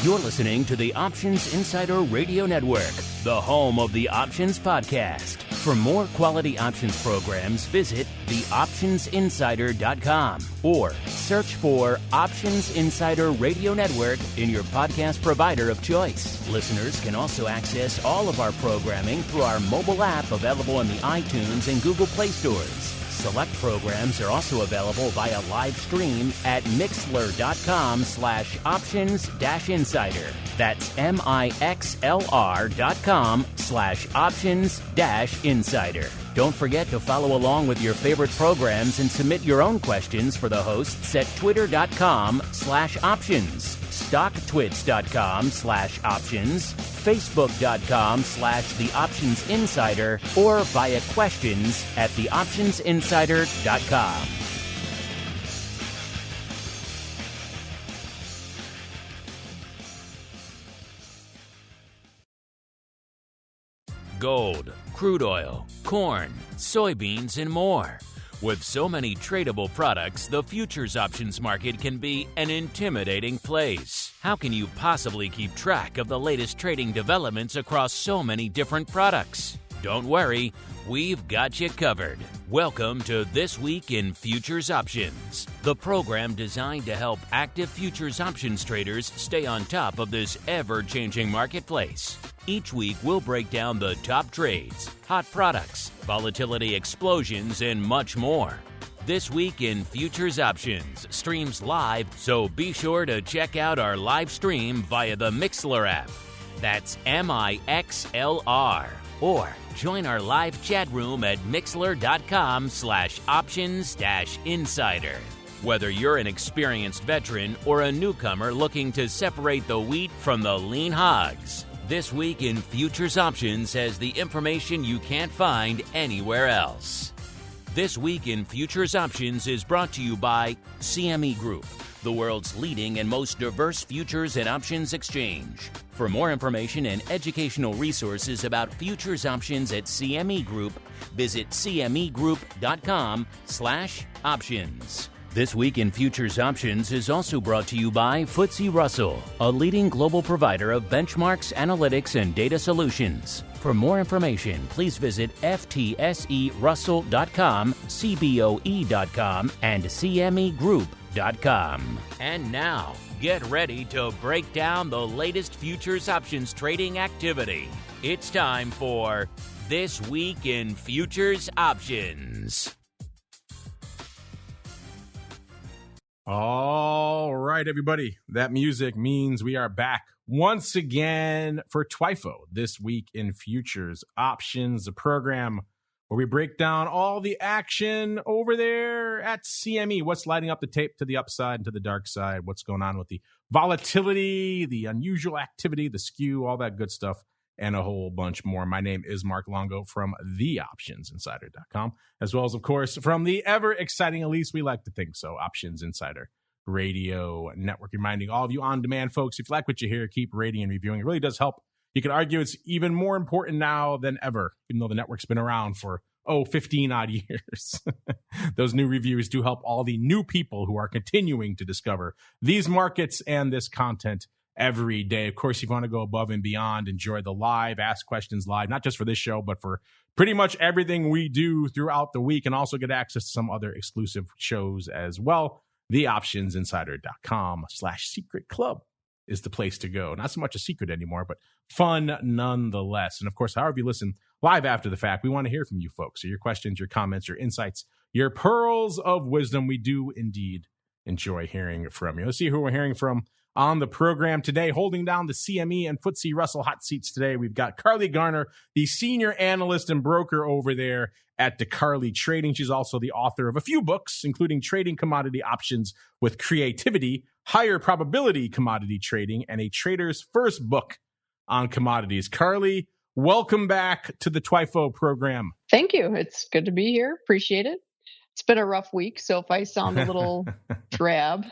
You're listening to the Options Insider Radio Network, the home of the Options Podcast. For more quality options programs, visit theoptionsinsider.com or search for Options Insider Radio Network in your podcast provider of choice. Listeners can also access all of our programming through our mobile app available in the iTunes and Google Play stores. Select programs are also available via live stream at mixlr.com/options-insider. That's mixlr.com/options-insider. Don't forget to follow along with your favorite programs and submit your own questions for the hosts at twitter.com/options, stocktwits.com/options, facebook.com/theoptionsinsider, or via questions at theoptionsinsider.com. Gold, crude oil, corn, soybeans, and more. With so many tradable products, the futures options market can be an intimidating place. How can you possibly keep track of the latest trading developments across so many different products? Don't worry, we've got you covered. Welcome to This Week in Futures Options, the program designed to help active futures options traders stay on top of this ever-changing marketplace. Each week, we'll break down the top trades, hot products, volatility explosions, and much more. This Week in Futures Options streams live, so be sure to check out our live stream via the Mixlr app. That's MIXLR. Or join our live chat room at mixlr.com/options-insider. Whether you're an experienced veteran or a newcomer looking to separate the wheat from the lean hogs, This Week in Futures Options has the information you can't find anywhere else. This Week in Futures Options is brought to you by CME Group, the world's leading and most diverse futures and options exchange. For more information and educational resources about futures options at CME Group, visit cmegroup.com/options. This Week in Futures Options is also brought to you by FTSE Russell, a leading global provider of benchmarks, analytics, and data solutions. For more information, please visit ftserussell.com, cboe.com, and cmegroup.com. And now, get ready to break down the latest futures options trading activity. It's time for This Week in Futures Options. All right, everybody. That music means we are back once again for TWIFO, This Week in Futures Options, the program where we break down all the action over there at CME. What's lighting up the tape to the upside and to the dark side? What's going on with the volatility, the unusual activity, the skew, all that good stuff, and a whole bunch more. My name is Mark Longo from theoptionsinsider.com, as well as, of course, from the ever-exciting, at least we like to think so, Options Insider Radio Network. Reminding all of you on-demand folks, if you like what you hear, keep rating and reviewing. It really does help. You could argue it's even more important now than ever, even though the network's been around for, 15-odd years. Those new reviews do help all the new people who are continuing to discover these markets and this content every day. Of course, if you want to go above and beyond, enjoy the live, ask questions live, not just for this show, but for pretty much everything we do throughout the week, and also get access to some other exclusive shows as well. TheOptionsInsider.com/secret club is the place to go. Not so much a secret anymore, but fun nonetheless. And of course, however you listen live after the fact, we want to hear from you folks. So your questions, your comments, your insights, your pearls of wisdom. We do indeed enjoy hearing from you. Let's see who we're hearing from on the program today. Holding down the CME and FTSE Russell hot seats today, we've got CARLEY Garner, the senior analyst and broker over there at DECARLEY Trading. She's also the author of a few books, including Trading Commodity Options with Creativity, Higher Probability Commodity Trading, and a trader's first book on commodities. CARLEY, welcome back to the TWIFO program. Thank you. It's good to be here. Appreciate it. It's been a rough week, so if I sound a little drab,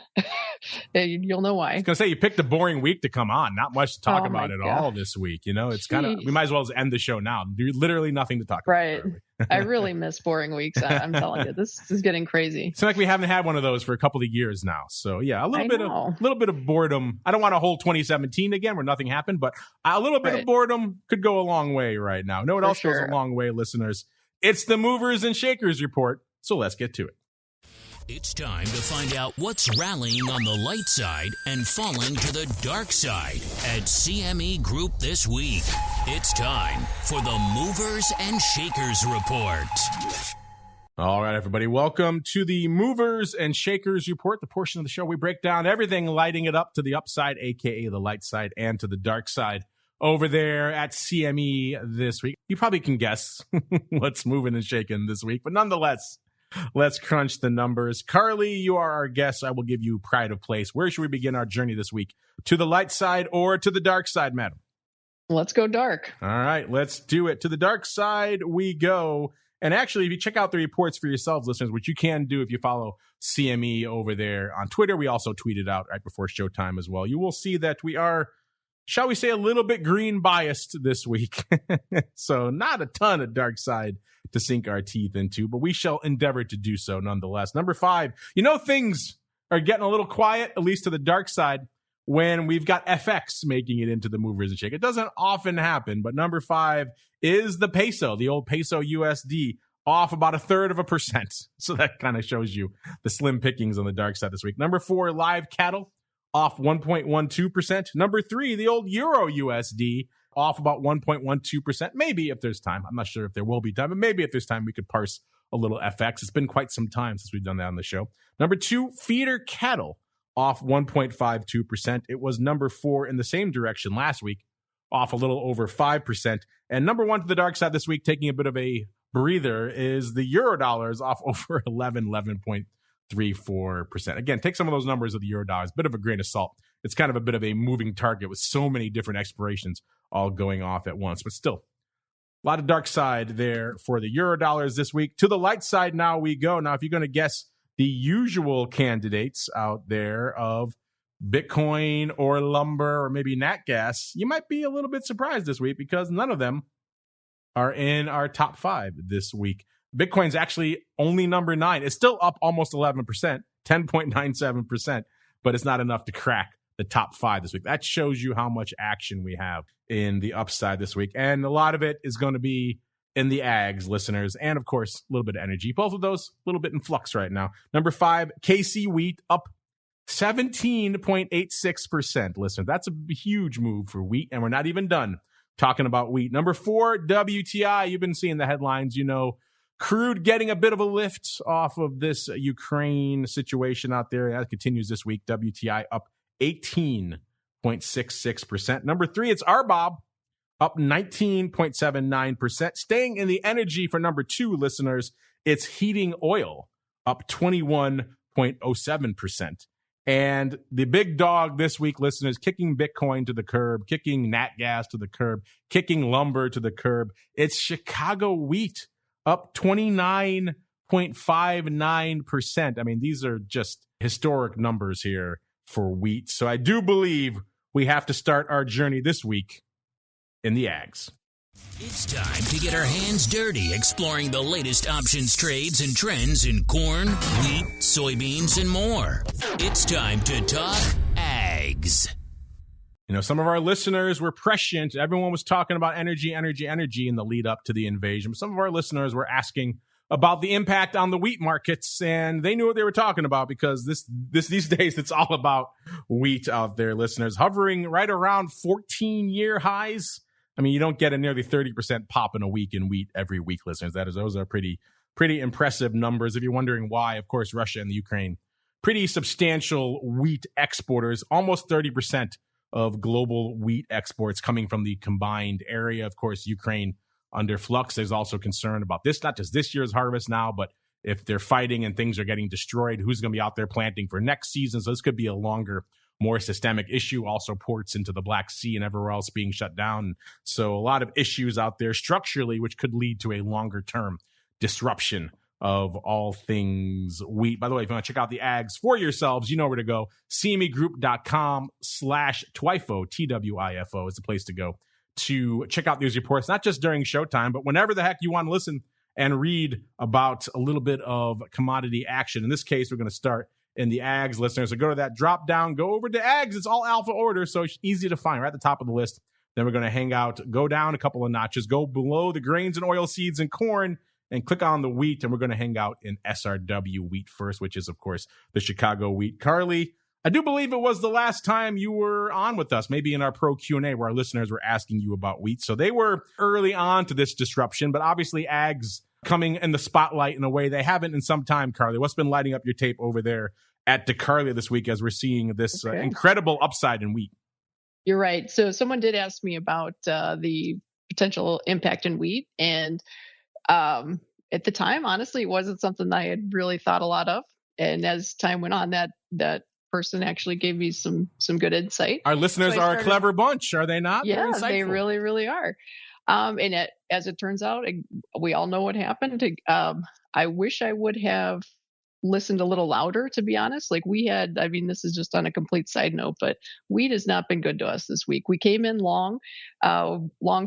you'll know why. I was going to say, you picked a boring week to come on. Not much to talk about at all this week. You know, it's kind of, we might as well just end the show now. There's literally nothing to talk about. Right. I really miss boring weeks. I'm telling you, this is getting crazy. It's like we haven't had one of those for a couple of years now. So yeah, a little bit of boredom. I don't want a whole 2017 again where nothing happened, but a little bit of boredom could go a long way right now. Know what else goes a long way, listeners? It's the Movers and Shakers Report. So let's get to it. It's time to find out what's rallying on the light side and falling to the dark side at CME Group this week. It's time for the Movers and Shakers Report. All right, everybody. Welcome to the Movers and Shakers Report, the portion of the show we break down everything lighting it up to the upside, a.k.a. the light side, and to the dark side. Over there at CME this week. You probably can guess what's moving and shaking this week, but nonetheless, let's crunch the numbers. CARLEY, you are our guest. I will give you pride of place. Where should we begin our journey this week? To the light side or to the dark side, madam? Let's go dark. All right, let's do it. To the dark side we go. And actually, if you check out the reports for yourselves, listeners, which you can do if you follow CME over there on Twitter, we also tweeted out right before showtime as well. You will see that we are, shall we say, a little bit green biased this week. So not a ton of dark side to sink our teeth into, but we shall endeavor to do so nonetheless. Number 5, things are getting a little quiet, at least to the dark side, when we've got FX making it into the Movers and Shakers. It doesn't often happen, but number 5 is the peso, the old peso USD, off about 1/3%. So that kind of shows you the slim pickings on the dark side this week. Number 4, live cattle, off 1.12%. Number 3, the old Euro USD, off about 1.12%. Maybe if there's time. I'm not sure if there will be time, but maybe if there's time, we could parse a little FX. It's been quite some time since we've done that on the show. Number 2, feeder cattle, off 1.52%. It was number 4 in the same direction last week, off a little over 5%. And number 1 to the dark side this week, taking a bit of a breather, is the euro dollars, off over 11.34%. Again, take some of those numbers of the euro dollars, bit of a grain of salt. It's kind of a bit of a moving target with so many different expirations all going off at once, but still a lot of dark side there for the euro dollars this week. To the light side now we go. Now, if you're going to guess the usual candidates out there of Bitcoin or lumber or maybe nat gas, you might be a little bit surprised this week because none of them are in our top 5 this week. Bitcoin's actually only number 9. It's still up almost 11%, 10.97%, but it's not enough to crack the top 5 this week. That shows you how much action we have in the upside this week. And a lot of it is going to be in the ags, listeners, and of course, a little bit of energy. Both of those a little bit in flux right now. Number 5, KC wheat, up 17.86%. Listeners, that's a huge move for wheat, and we're not even done talking about wheat. Number 4, WTI. You've been seeing the headlines, crude getting a bit of a lift off of this Ukraine situation out there. That continues this week. WTI up 18.66%. Number 3, it's RBOB, up 19.79%. Staying in the energy for number 2, listeners, it's heating oil, up 21.07%. And the big dog this week, listeners, kicking Bitcoin to the curb, kicking nat gas to the curb, kicking lumber to the curb. It's Chicago wheat, up 29.59%. I mean, these are just historic numbers here for wheat. So I do believe we have to start our journey this week in the ags. It's time to get our hands dirty exploring the latest options, trades, and trends in corn, wheat, soybeans, and more. It's time to talk ags. Some of our listeners were prescient. Everyone was talking about energy in the lead up to the invasion. Some of our listeners were asking about the impact on the wheat markets, and they knew what they were talking about because these days it's all about wheat out there, listeners. Hovering right around 14-year highs. I mean, you don't get a nearly 30% pop in a week in wheat every week, listeners. Those are pretty impressive numbers. If you're wondering why, of course, Russia and the Ukraine, pretty substantial wheat exporters, almost 30% of global wheat exports coming from the combined area. Of course, Ukraine under flux. There's also concern about this, not just this year's harvest now, but if they're fighting and things are getting destroyed, who's going to be out there planting for next season? So this could be a longer, more systemic issue. Also ports into the Black Sea and everywhere else being shut down. So a lot of issues out there structurally, which could lead to a longer term disruption of all things wheat. By the way, if you want to check out the ags for yourselves, you know where to go. cmegroup.com/TWIFO, TWIFO is the place to go to check out these reports, not just during showtime, but whenever the heck you want to listen and read about a little bit of commodity action. In this case, we're going to start in the ags, listeners. So go to that drop down, go over to ags. It's all alpha order, so it's easy to find, right at the top of the list. Then we're going to hang out, go down a couple of notches, go below the grains and oil seeds and corn, and click on the wheat, and we're going to hang out in SRW wheat first, which is, of course, the Chicago wheat. CARLEY, I do believe it was the last time you were on with us, maybe in our pro Q&A where our listeners were asking you about wheat. So they were early on to this disruption, but obviously ags coming in the spotlight in a way they haven't in some time. CARLEY, what's been lighting up your tape over there at DECARLEY this week as we're seeing this incredible upside in wheat? You're right. So someone did ask me about the potential impact in wheat, and at the time, honestly, it wasn't something I had really thought a lot of. And as time went on, that person actually gave me some good insight. Our listeners are a clever bunch, are they not? Yeah, they really, really are. And as it turns out, we all know what happened. I wish I would have listened a little louder, to be honest. Like this is just on a complete side note, but wheat has not been good to us this week. We came in long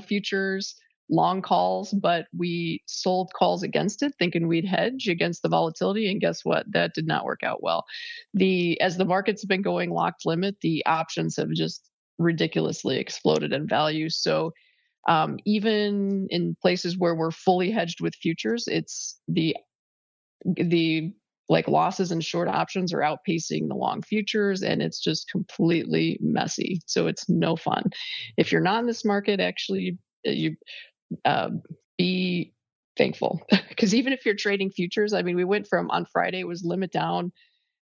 futures, long calls, but we sold calls against it, thinking we'd hedge against the volatility. And guess what? That did not work out well. As the market's been going locked limit, the options have just ridiculously exploded in value. So even in places where we're fully hedged with futures, it's the losses in short options are outpacing the long futures, and it's just completely messy. So it's no fun. If you're not in this market, actually, you be thankful, because even if you're trading futures, we went from on Friday, it was limit down,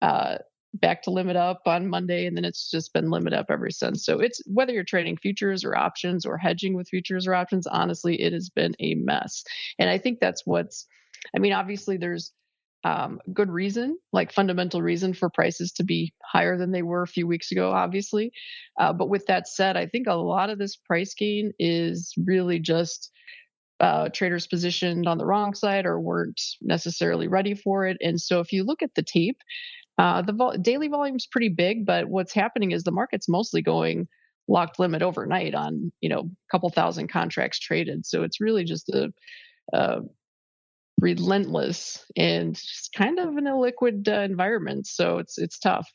back to limit up on Monday, and then it's just been limit up ever since. So it's whether you're trading futures or options or hedging with futures or options, honestly, it has been a mess. And I think that's obviously there's good reason, like fundamental reason for prices to be higher than they were a few weeks ago, obviously. But with that said, I think a lot of this price gain is really just traders positioned on the wrong side or weren't necessarily ready for it. And so if you look at the tape, the daily volume is pretty big, but what's happening is the market's mostly going locked limit overnight on, a couple thousand contracts traded. So it's really just a relentless and just kind of an illiquid environment. So it's tough.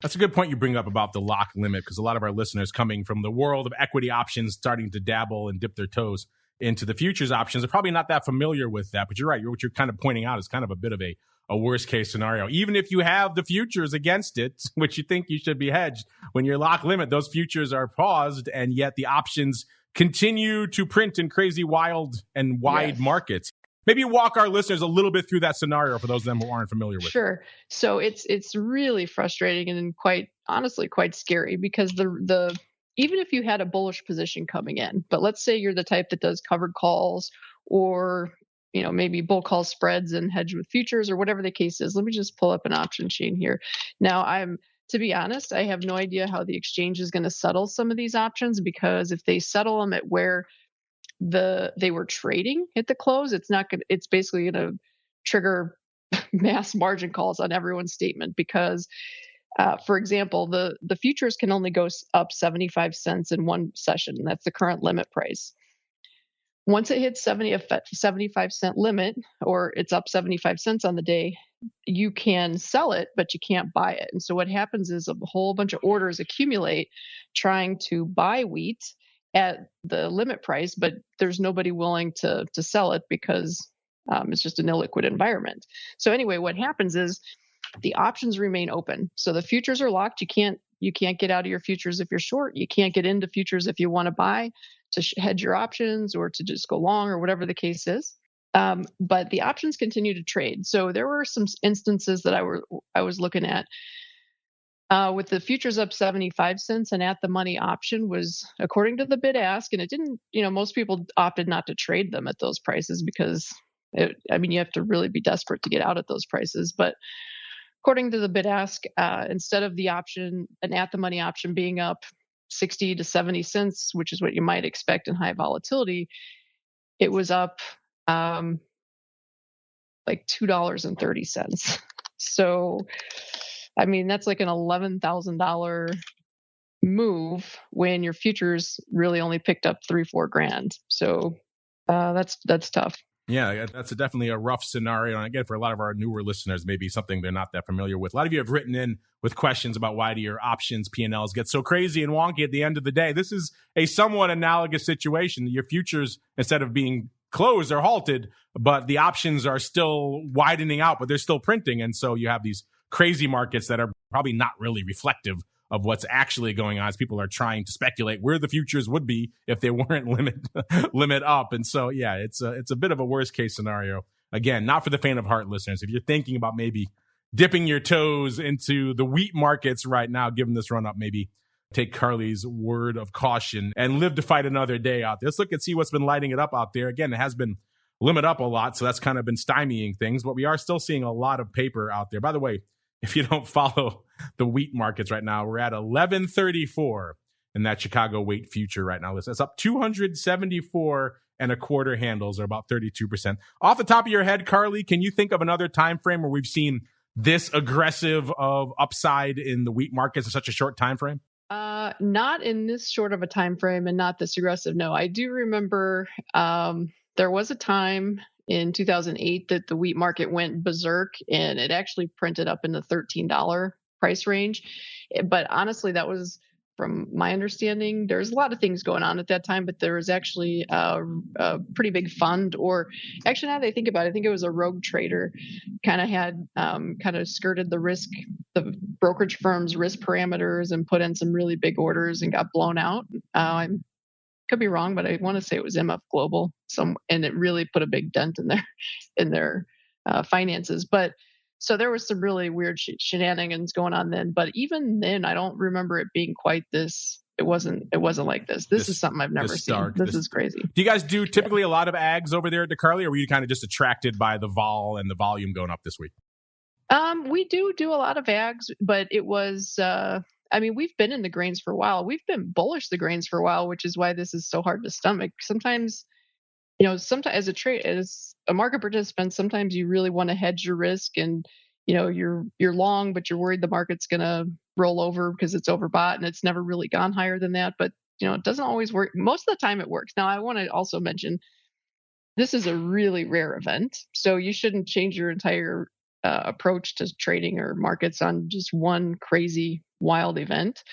That's a good point you bring up about the lock limit, because a lot of our listeners coming from the world of equity options starting to dabble and dip their toes into the futures options are probably not that familiar with that. But you're right. What you're kind of pointing out is kind of a bit of a worst case scenario. Even if you have the futures against it, which you think you should be hedged, when you're lock limit, those futures are paused, and yet the options continue to print in crazy, wild and wide markets. Maybe walk our listeners a little bit through that scenario for those of them who aren't familiar with it. Sure. So it's really frustrating and quite scary, because the even if you had a bullish position coming in, but let's say you're the type that does covered calls or maybe bull call spreads and hedge with futures or whatever the case is. Let me just pull up an option chain here. Now, to be honest, I have no idea how the exchange is going to settle some of these options, because if they settle them at where they were trading at the close, it's basically going to trigger mass margin calls on everyone's statement, because for example, the futures can only go up 75 cents in one session. That's the current limit price. Once it hits 75 cent limit, or it's up 75 cents on the day, you can sell it, but you can't buy it. And so what happens is a whole bunch of orders accumulate trying to buy wheat at the limit price, but there's nobody willing to sell it because it's just an illiquid environment. So anyway, what happens is the options remain open. So the futures are locked. You can't get out of your futures if you're short. You can't get into futures if you want to buy to hedge your options or to just go long or whatever the case is. But the options continue to trade. So there were some instances that I was looking at with the futures up 75 cents, and at the money option was according to the bid ask, and it didn't. Most people opted not to trade them at those prices because you have to really be desperate to get out at those prices. But according to the bid ask, instead of the option, an at the money option being up 60 to 70 cents, which is what you might expect in high volatility, it was up like $2.30. So, I mean, that's like an $11,000 move when your futures really only picked up $3-4 grand. So that's tough. Yeah, that's definitely a rough scenario. And again, for a lot of our newer listeners, maybe something they're not that familiar with. A lot of you have written in with questions about why do your options P&Ls get so crazy and wonky at the end of the day. This is a somewhat analogous situation. Your futures, instead of being closed, are halted, but the options are still widening out, but they're still printing. And so you have these crazy markets that are probably not really reflective of what's actually going on as people are trying to speculate where the futures would be if they weren't limit up. And so, yeah, it's a bit of a worst case scenario. Again, not for the faint of heart, listeners. If you're thinking about maybe dipping your toes into the wheat markets right now, given this run up, maybe take Carley's word of caution and live to fight another day out there. Let's look and see what's been lighting it up out there. Again, it has been limit up a lot, so that's kind of been stymieing things, but we are still seeing a lot of paper out there. By the way, if you don't follow the wheat markets right now, we're at 1134 in that Chicago wheat future right now. That's up 274 and a quarter handles, or about 32%. Off the top of your head, Carley, can you think of another time frame where we've seen this aggressive of upside in the wheat markets in such a short time frame? Not in this short of a time frame, and not this aggressive. No, I do remember there was a time in 2008 that the wheat market went berserk, and it actually printed up in the $13 price range. But honestly, that was, from my understanding, there's a lot of things going on at that time, but there was actually a pretty big fund, or actually, now that I think about it, I think it was a rogue trader, kind of skirted the brokerage firm's risk parameters and put in some really big orders and got blown out. I could be wrong, but I want to say it was MF Global, and it really put a big dent in their finances. But so there was some really weird shenanigans going on then. But even then, I don't remember it being quite this. It wasn't like this. This is something I've never seen. This is crazy. Do you guys do typically a lot of ags over there at DECARLEY, or were you kind of just attracted by the vol and the volume going up this week? We do a lot of ags, but it was. We've been in the grains for a while. We've been bullish the grains for a while, which is why this is so hard to stomach. Sometimes, sometimes as a market participant, sometimes you really want to hedge your risk, and you're long, but you're worried the market's going to roll over because it's overbought, and it's never really gone higher than that. But it doesn't always work. Most of the time, it works. Now, I want to also mention this is a really rare event, so you shouldn't change your entire approach to trading or markets on just one crazy wild event.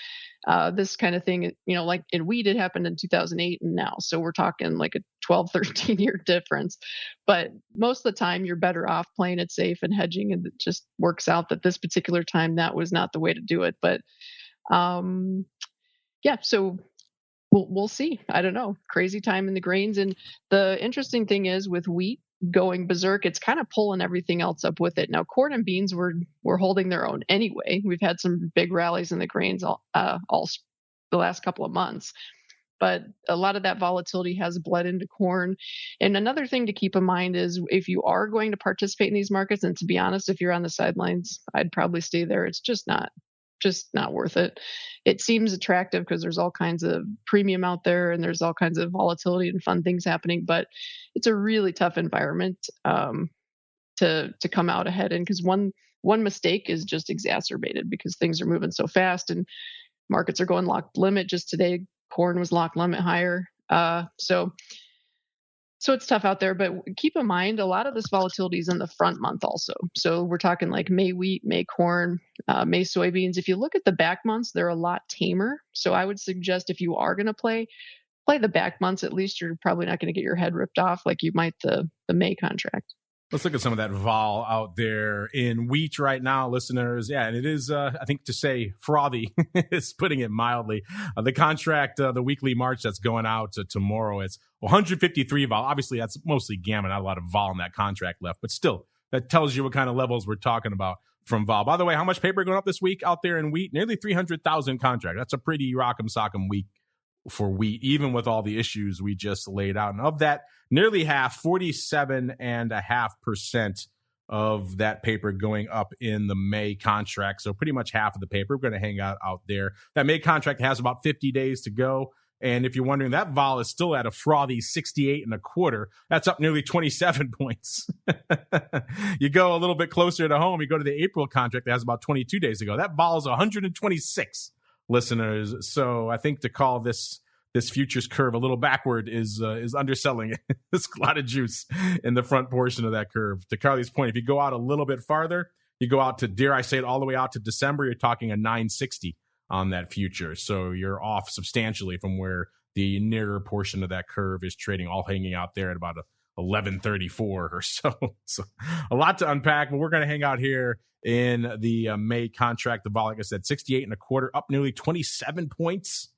This kind of thing, like in wheat, it happened in 2008 and now. So we're talking like a 12, 13 year difference. But most of the time, you're better off playing it safe and hedging. And it just works out that this particular time, that was not the way to do it. But so we'll see. I don't know. Crazy time in the grains. And the interesting thing is with wheat going berserk, it's kind of pulling everything else up with it. Now, corn and beans were holding their own anyway. We've had some big rallies in the grains all the last couple of months, but a lot of that volatility has bled into corn. And another thing to keep in mind is if you are going to participate in these markets, and to be honest, if you're on the sidelines, I'd probably stay there. It's just not worth it. It seems attractive because there's all kinds of premium out there and there's all kinds of volatility and fun things happening, but it's a really tough environment to come out ahead in, because one mistake is just exacerbated because things are moving so fast and markets are going locked limit. Just today, corn was locked limit higher. So it's tough out there, but keep in mind, a lot of this volatility is in the front month also. So we're talking like May wheat, May corn, May soybeans. If you look at the back months, they're a lot tamer. So I would suggest if you are going to play the back months, at least you're probably not going to get your head ripped off like you might the May contract. Let's look at some of that vol out there in wheat right now, listeners. Yeah, and it is, I think to say frothy is putting it mildly. The contract, the weekly March that's going out tomorrow, it's 153 vol. Obviously, that's mostly gamma, not a lot of vol in that contract left. But still, that tells you what kind of levels we're talking about from vol. By the way, how much paper going up this week out there in wheat? Nearly 300,000 contract. That's a pretty rock'em sock'em week for wheat, even with all the issues we just laid out. And of that, nearly half, 47.5% of that paper going up in the May contract. So pretty much half of the paper. We're going to hang out there. That May contract has about 50 days to go. And if you're wondering, that vol is still at a frothy 68.25. That's up nearly 27 points. You go a little bit closer to home. You go to the April contract that has about 22 days ago. That vol is 126, listeners. So I think to call this futures curve a little backward is underselling it. There's a lot of juice in the front portion of that curve. To CARLEY's point, if you go out a little bit farther, you go out to, dare I say it, all the way out to December, you're talking a 960 on that future. So you're off substantially from where the nearer portion of that curve is trading, all hanging out there at about 1134 or so. So a lot to unpack, but we're going to hang out here in the May contract. The vol, like I said, 68.25, up nearly 27 points.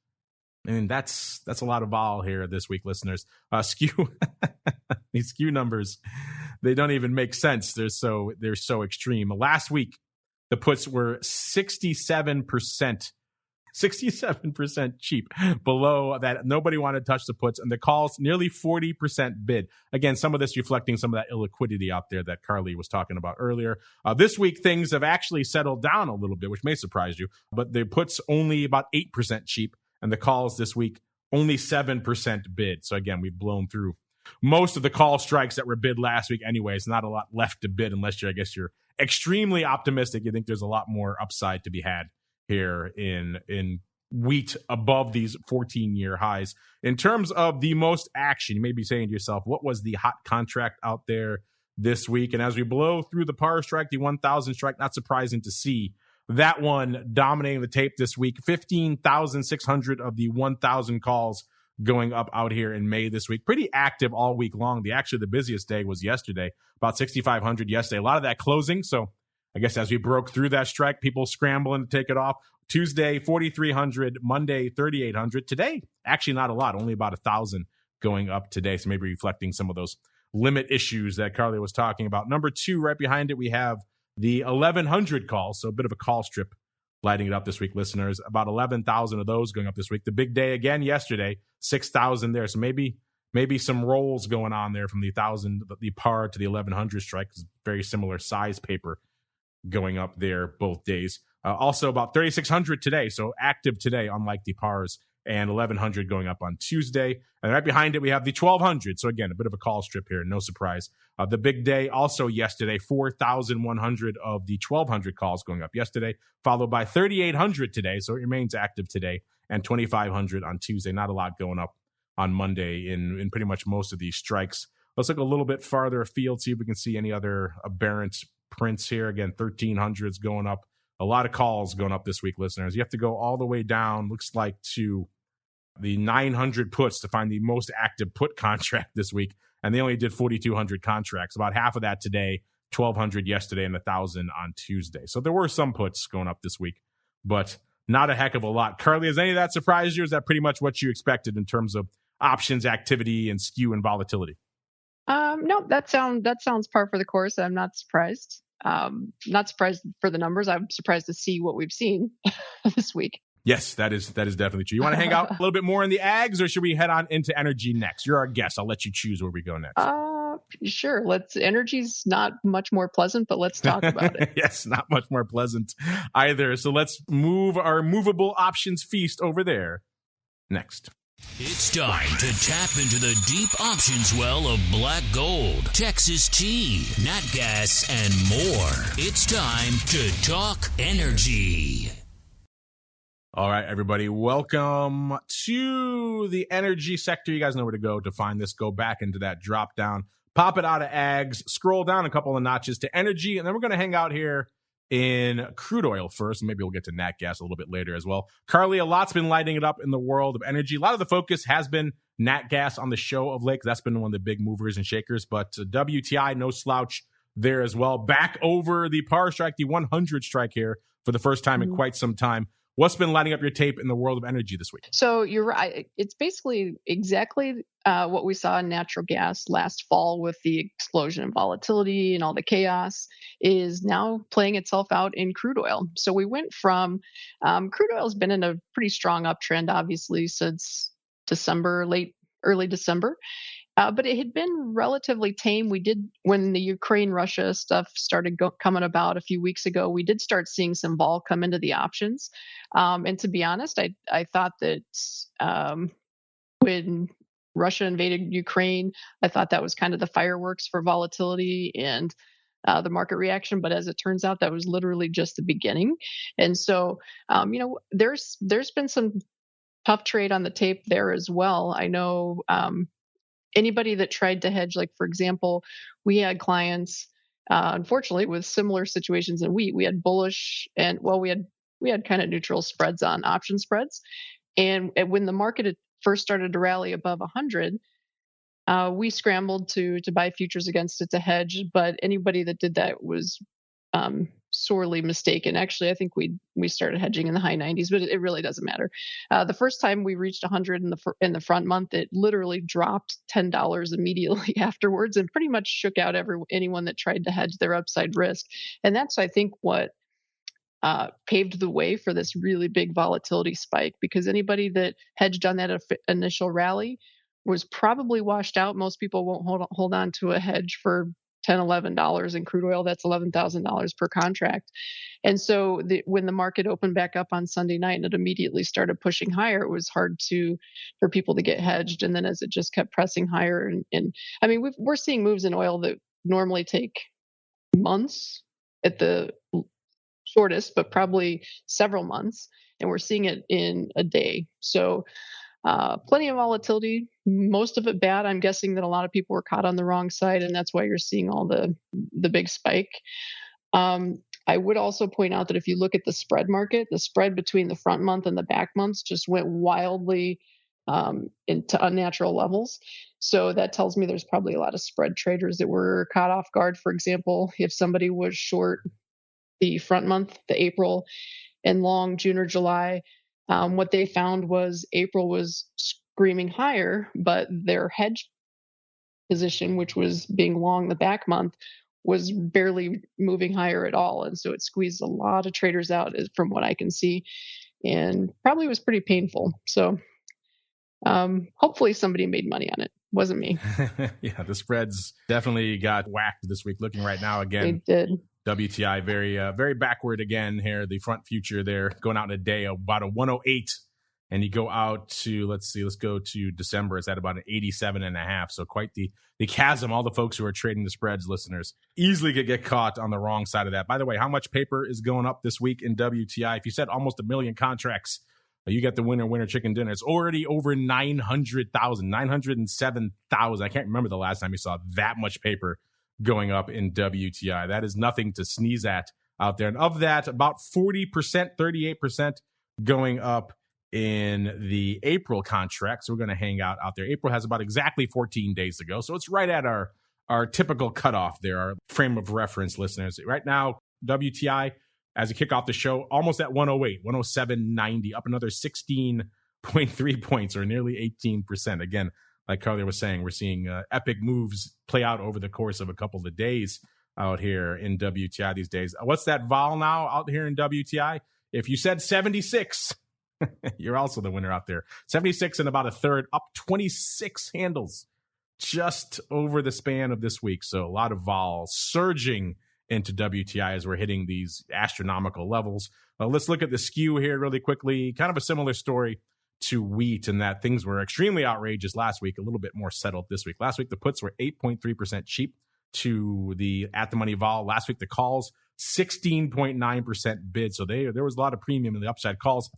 And that's a lot of vol here this week, listeners. Skew these skew numbers, they don't even make sense. They're so extreme. Last week, the puts were 67% cheap, below that. Nobody wanted to touch the puts, and the calls nearly 40% bid. Again, some of this reflecting some of that illiquidity out there that CARLEY was talking about earlier. This week, things have actually settled down a little bit, which may surprise you, but the puts only about 8% cheap, and the calls this week only 7% bid. So again, we've blown through most of the call strikes that were bid last week anyways. Not a lot left to bid unless you're extremely optimistic. You think there's a lot more upside to be had here in wheat above these 14-year highs. In terms of the most action, you may be saying to yourself, what was the hot contract out there this week? And as we blow through the par strike, the 1,000 strike, not surprising to see that one dominating the tape this week. 15,600 of the 1,000 calls going up out here in May this week. Pretty active all week long. The busiest day was yesterday, about 6,500 yesterday. A lot of that closing. So I guess as we broke through that strike, people scrambling to take it off. Tuesday, 4,300. Monday, 3,800. Today, actually not a lot, only about 1,000 going up today. So maybe reflecting some of those limit issues that CARLEY was talking about. Number two, right behind it, we have the 1,100 calls. So a bit of a call strip lighting it up this week, listeners. About 11,000 of those going up this week. The big day again yesterday, 6,000 there. So maybe some rolls going on there from the 1,000, the par to the 1,100 strike. Very similar size paper going up there both days. Also about 3,600 today. So active today, unlike the pars, and 1,100 going up on Tuesday. And right behind it, we have the 1,200. So again, a bit of a call strip here. No surprise. The big day also yesterday, 4,100 of the 1,200 calls going up yesterday, followed by 3,800 today. So it remains active today, and 2,500 on Tuesday. Not a lot going up on Monday in pretty much most of these strikes. Let's look a little bit farther afield, see if we can see any other aberrant prints here. Again, 1,300 is going up. A lot of calls going up this week, listeners. You have to go all the way down, looks like, to the 900 puts to find the most active put contract this week. And they only did 4,200 contracts. About half of that today, 1,200 yesterday, and 1,000 on Tuesday. So there were some puts going up this week, but not a heck of a lot. CARLEY, has any of that surprised you? Is that pretty much what you expected in terms of options activity and skew and volatility? No, that sounds par for the course. I'm not surprised. Not surprised for the numbers. I'm surprised to see what we've seen this week. Yes, that is definitely true. You want to hang out a little bit more in the ags, or should we head on into energy next? You're our guest. I'll let you choose where we go next. Sure. Energy's not much more pleasant, but let's talk about it. Yes, not much more pleasant either. So let's move our movable options feast over there next. It's time to tap into the deep options well of black gold, Texas tea, nat gas, and more. It's time to talk energy. All right, everybody, welcome to the energy sector. You guys know where to go to find this. Go back into that drop down, pop it out of ags, scroll down a couple of notches to energy, and then we're going to hang out here in crude oil first, and maybe we'll get to nat gas a little bit later as well. CARLEY, a lot's been lighting it up in the world of energy. A lot of the focus has been nat gas on the show of late. That's been one of the big movers and shakers, but WTI, no slouch there as well. Back over the par strike, the 100 strike here for the first time in quite some time. What's been lighting up your tape in the world of energy this week? So you're right. It's basically exactly what we saw in natural gas last fall with the explosion in volatility and all the chaos is now playing itself out in crude oil. So we went from crude oil has been in a pretty strong uptrend, obviously, since early December. But it had been relatively tame. We did, when the Ukraine-Russia stuff started coming about a few weeks ago, we did start seeing some vol come into the options. And to be honest, I thought that when Russia invaded Ukraine, I thought that was kind of the fireworks for volatility and the market reaction. But as it turns out, that was literally just the beginning. And so, there's been some tough trade on the tape there as well. I know anybody that tried to hedge, like for example, we had clients, unfortunately, with similar situations in wheat. We had bullish and we had kind of neutral spreads on option spreads. And when the market had first started to rally above 100, we scrambled to buy futures against it to hedge. But anybody that did that was sorely mistaken. Actually, I think we started hedging in the high 90s, but it really doesn't matter. The first time we reached 100 in the front month, it literally dropped $10 immediately afterwards, and pretty much shook out anyone that tried to hedge their upside risk. And that's, I think, what paved the way for this really big volatility spike, because anybody that hedged on that initial rally was probably washed out. Most people won't hold on to a hedge for $10, $11 in crude oil. That's $11,000 per contract. And so when the market opened back up on Sunday night and it immediately started pushing higher, it was hard for people to get hedged. And then as it just kept pressing higher, and I mean, we're seeing moves in oil that normally take months at the shortest, but probably several months, and we're seeing it in a day. So plenty of volatility, most of it bad. I'm guessing that a lot of people were caught on the wrong side, and that's why you're seeing all the big spike. I would also point out that if you look at the spread market, the spread between the front month and the back months just went wildly into unnatural levels. So that tells me there's probably a lot of spread traders that were caught off guard. For example, if somebody was short the front month, the April, and long June or July, what they found was April was screaming higher, but their hedge position, which was being long the back month, was barely moving higher at all. And so it squeezed a lot of traders out from what I can see, and probably was pretty painful. So hopefully somebody made money on it. Wasn't me. Yeah, the spreads definitely got whacked this week. Looking right now again. They did. WTI very backward again here. The front future there going out in a day about a 108, and you go out to let's go to December. It's at about an 87.5. So quite the chasm. All the folks who are trading the spreads, listeners, easily could get caught on the wrong side of that. By the way, how much paper is going up this week in WTI? If you said almost 1 million contracts, you got the winner chicken dinner. It's already over 900,000, 907,000. I can't remember the last time you saw that much paper going up in WTI. That is nothing to sneeze at out there. And of that, about 40%, 38% going up in the April contract. So we're going to hang out there. April has about exactly 14 days to go. So it's right at our typical cutoff there, our frame of reference, listeners. Right now, WTI, as we kick off the show, almost at 108, 107.90, up another 16.3 points, or nearly 18%. Again, like CARLEY was saying, we're seeing epic moves play out over the course of a couple of days out here in WTI these days. What's that vol now out here in WTI? If you said 76, you're also the winner out there. 76 and about a third, up 26 handles just over the span of this week. So a lot of vol surging into WTI as we're hitting these astronomical levels. Let's look at the skew here really quickly. Kind of a similar story to wheat, in that things were extremely outrageous last week, a little bit more settled this week. Last week, the puts were 8.3% cheap to the at-the-money vol. Last week, the calls, 16.9% bid. So there was a lot of premium in the upside calls.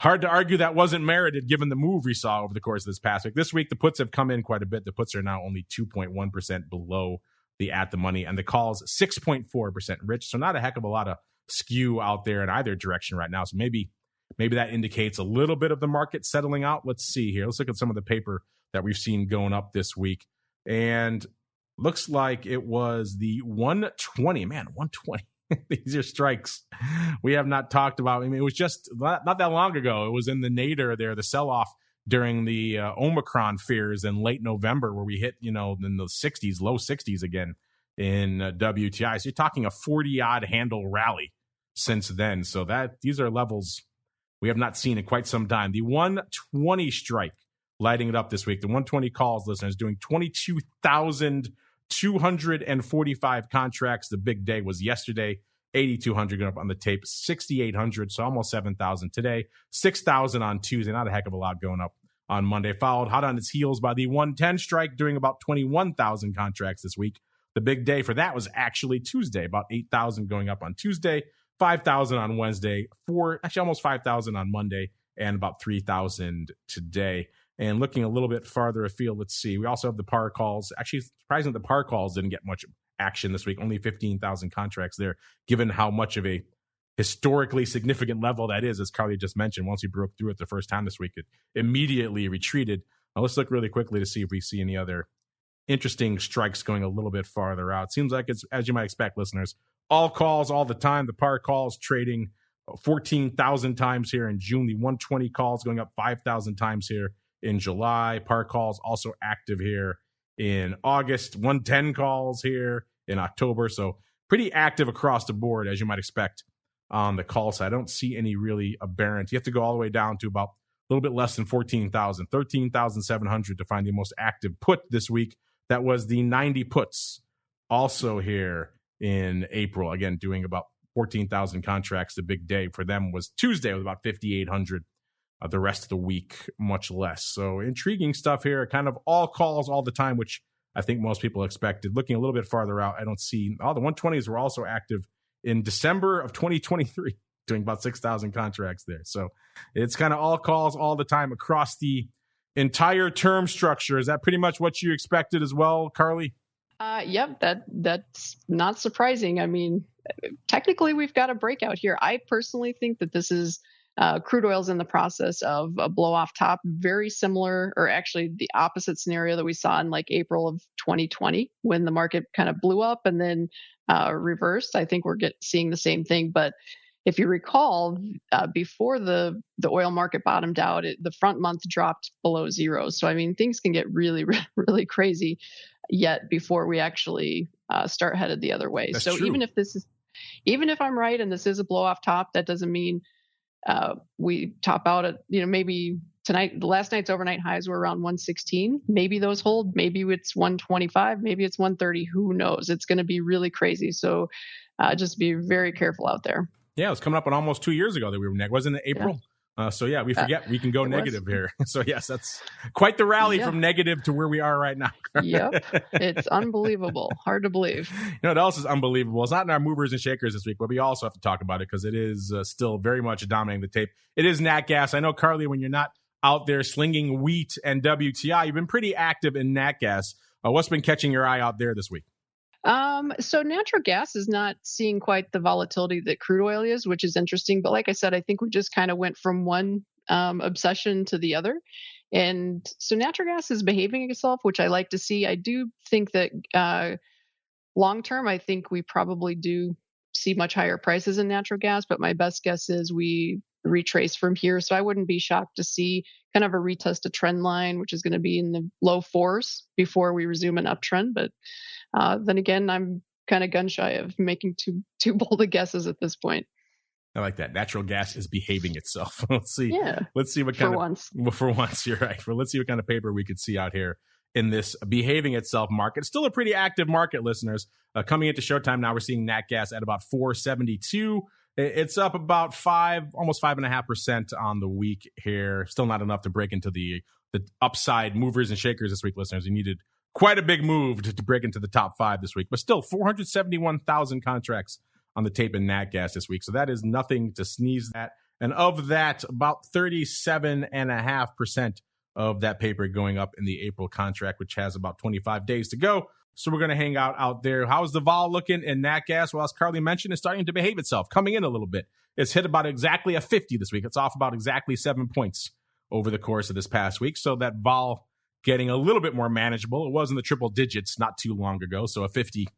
Hard to argue that wasn't merited given the move we saw over the course of this past week. This week, the puts have come in quite a bit. The puts are now only 2.1% below the at-the-money, and the calls 6.4% rich. So not a heck of a lot of skew out there in either direction right now. So maybe that indicates a little bit of the market settling out. Let's see here. Let's look at some of the paper that we've seen going up this week. And looks like it was the 120. Man, 120. These are strikes we have not talked about. I mean, it was just not that long ago. It was in the nadir there, the sell-off during the Omicron fears in late November, where we hit, in the 60s, low 60s again in WTI. So you're talking a 40-odd handle rally since then. So these are levels we have not seen in quite some time. The 120 strike lighting it up this week. The 120 calls, listeners, doing 22,245 contracts. The big day was yesterday. 8,200 going up on the tape. 6,800, so almost 7,000 today. 6,000 on Tuesday. Not a heck of a lot going up on Monday, followed hot on its heels by the 110 strike, doing about 21,000 contracts this week. The big day for that was actually Tuesday, about 8,000 going up on Tuesday, 5,000 on Wednesday, almost 5,000 on Monday, and about 3,000 today. And looking a little bit farther afield, let's see. We also have the par calls. Actually, surprising the par calls didn't get much action this week, only 15,000 contracts there, given how much of a historically significant level that is, as CARLEY just mentioned. Once we broke through it the first time this week, it immediately retreated. Now let's look really quickly to see if we see any other interesting strikes going a little bit farther out. Seems like it's, as you might expect, listeners, all calls all the time. The par calls trading 14,000 times here in June. The 120 calls going up 5,000 times here in July. Par calls also active here in August. 110 calls here in October. So pretty active across the board, as you might expect on the call side. I don't see any really aberrant. You have to go all the way down to about a little bit less than 14,000, 13,700 to find the most active put this week. That was the 90 puts, also here in April. Again, doing about 14,000 contracts. The big day for them was Tuesday with about 5,800. The rest of the week, much less. So intriguing stuff here. Kind of all calls all the time, which I think most people expected. Looking a little bit farther out, I don't see. The 120s were also active in December of 2023, doing about 6,000 contracts there. So it's kind of all calls all the time across the entire term structure. Is that pretty much what you expected as well, CARLEY? Yep, that's not surprising. I mean, technically we've got a breakout here. I personally think that this is crude oil's in the process of a blow off top, very similar, or actually the opposite scenario that we saw in like April of 2020 when the market kind of blew up and then reversed. I think we're seeing the same thing. But if you recall, before the oil market bottomed out, the front month dropped below zero. So, I mean, things can get really, really crazy yet before we actually start headed the other way. That's so true. even if I'm right and this is a blow off top, that doesn't mean we top out at, maybe tonight, last night's overnight highs were around 116. Maybe those hold. Maybe it's 125. Maybe it's 130. Who knows? It's going to be really crazy. So just be very careful out there. Yeah, it was coming up on almost 2 years ago that we were negative. Wasn't it April? Yeah. We forget we can go negative here. So yes, that's quite the rally from negative to where we are right now. Yep. It's unbelievable. Hard to believe. You know what else is unbelievable? It's not in our movers and shakers this week, but we also have to talk about it because it is still very much dominating the tape. It is nat gas. I know, CARLEY, when you're not out there slinging wheat and WTI, you've been pretty active in nat gas. What's been catching your eye out there this week? So natural gas is not seeing quite the volatility that crude oil is, which is interesting. But like I said, I think we just kind of went from one obsession to the other. And so natural gas is behaving itself, which I like to see. I do think that long term, I think we probably do see much higher prices in natural gas, but my best guess is we retrace from here. So I wouldn't be shocked to see kind of a retest a trend line, which is going to be in the low fours before we resume an uptrend. But then again, I'm kind of gun shy of making too bold of guesses at this point. I like that. Natural gas is behaving itself. Let's see. Yeah. Let's see what kind for of once. Well, for once, you're right. Let's see what kind of paper we could see out here in this behaving itself market. Still a pretty active market, listeners. Coming into showtime now, we're seeing nat gas at about 472. It's up about almost 5.5% on the week here. Still not enough to break into the upside movers and shakers this week, listeners. You needed quite a big move to break into the top 5 this week, but still 471,000 contracts on the tape in nat gas this week. So that is nothing to sneeze at. And of that, about 37.5% of that paper going up in the April contract, which has about 25 days to go. So we're going to hang out there. How's the vol looking in nat gas? Well, as CARLEY mentioned, it's starting to behave itself, coming in a little bit. It's hit about exactly a 50 this week. It's off about exactly 7 points over the course of this past week. So that vol getting a little bit more manageable. It was in the triple digits not too long ago. So a 50,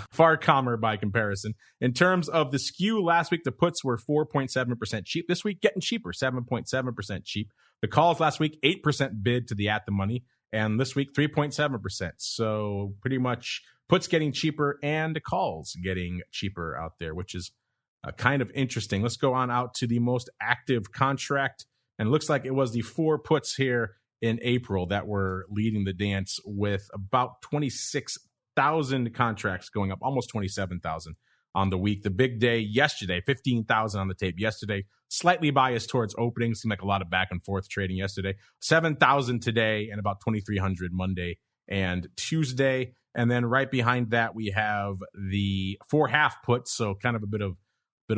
far calmer by comparison. In terms of the skew, last week the puts were 4.7% cheap. This week getting cheaper, 7.7% cheap. The calls last week, 8% bid to the at the money. And this week, 3.7%. So pretty much puts getting cheaper and the calls getting cheaper out there, which is kind of interesting. Let's go on out to the most active contract. And it looks like it was the 4 puts here in April that were leading the dance with about 26,000 contracts going up, almost 27,000 on the week. The big day yesterday, 15,000 on the tape yesterday, slightly biased towards opening. Seemed like a lot of back and forth trading yesterday. 7,000 today and about 2,300 Monday and Tuesday. And then right behind that, we have the 4 half puts. So kind of a bit of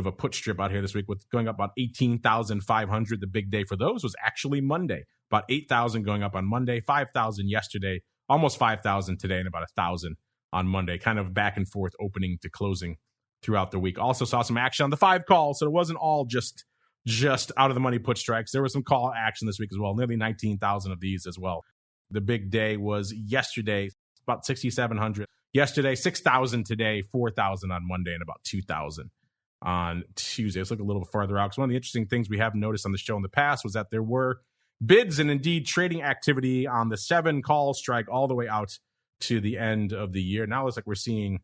a put strip out here this week with going up about 18,500. The big day for those was actually Monday. About 8,000 going up on Monday, 5,000 yesterday, almost 5,000 today, and about 1,000 on Monday. Kind of back and forth opening to closing throughout the week. Also saw some action on the 5 calls, so it wasn't all just out of the money put strikes. There was some call action this week as well, nearly 19,000 of these as well. The big day was yesterday, about 6,700. Yesterday, 6,000 today, 4,000 on Monday, and about 2,000 on Tuesday. Let's look a little farther out, because one of the interesting things we have noticed on the show in the past was that there were bids and indeed trading activity on the 7 call strike all the way out to the end of the year. Now it looks like we're seeing